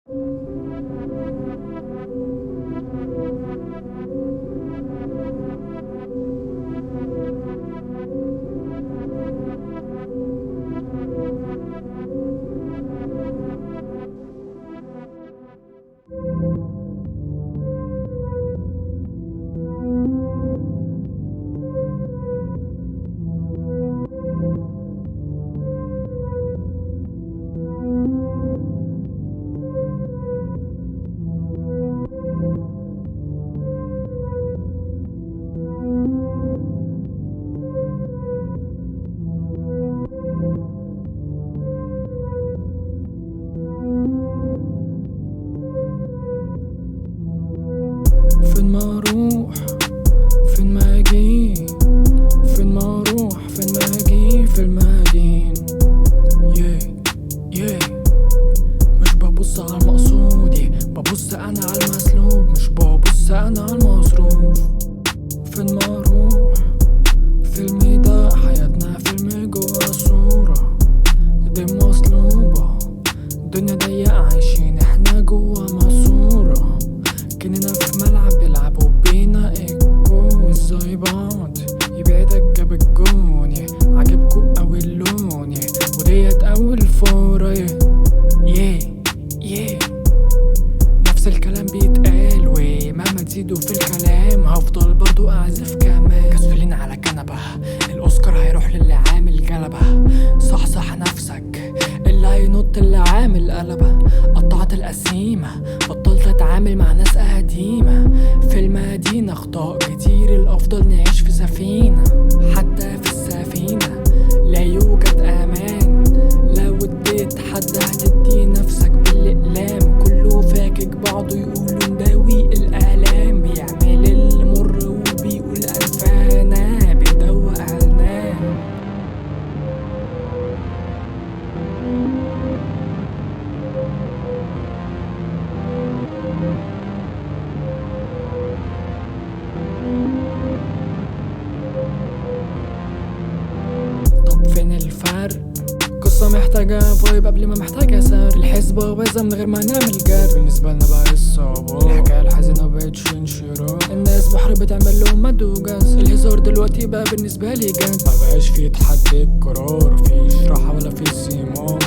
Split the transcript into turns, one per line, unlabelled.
فين ما اروح فين ما اجي، فين ما اروح فين ما اجي في المدين. مش ببص على المقصود، ببص انا على المسلوب، مش ببص انا على المصروف. فين ما اروح فيلم ده حياتنا، فيلم جوا الصورة دي مصلوبة، الدنيا ضيقة عايشين احنا جوا ماسورة، كأننا في ملعب بيلعبوا بينا الجون. ازاي بعض يبعدك جاب الجون، عجبكوا اوي اللون، وديت اول فورة. نفس الكلام بيتقال، ومهما تزيدوا في الكلام هفضل برضو اعزف كمان. كسولين على كنبة، الاوسكار هيروح للي عامل جلبة. صحصح نفسك، اللي هينط اللي عامل قلبة. قطعت القسيمة، بطلت اتعامل مع ناس قديمة. في المدينة اخطاء كتير، الافضل نعيش في سفينة. حتى في السفينة لا يوجد امان، لو اديت حد هتدي نفسك بالاقلام. كله فاكك بعضه يقولوا نداوي الالام، بيعمل المر وبيقول انفانا بيدوق علنا. طب فين الفرق؟ قصة محتاجة فايب قبل ما محتاجة سر. الحسبة بايظة من غير ما نعمل جر. بالنسبة لنا بقى الصعوبات، الحكاية الحزينة مبقتش انشراح. الناس بحر بتعمل لهم مد وجز. الهزار دلوقتي بقى بالنسبة لي جد، مبقاش في تحدي القرار، مفيش راحة ولا في صمام.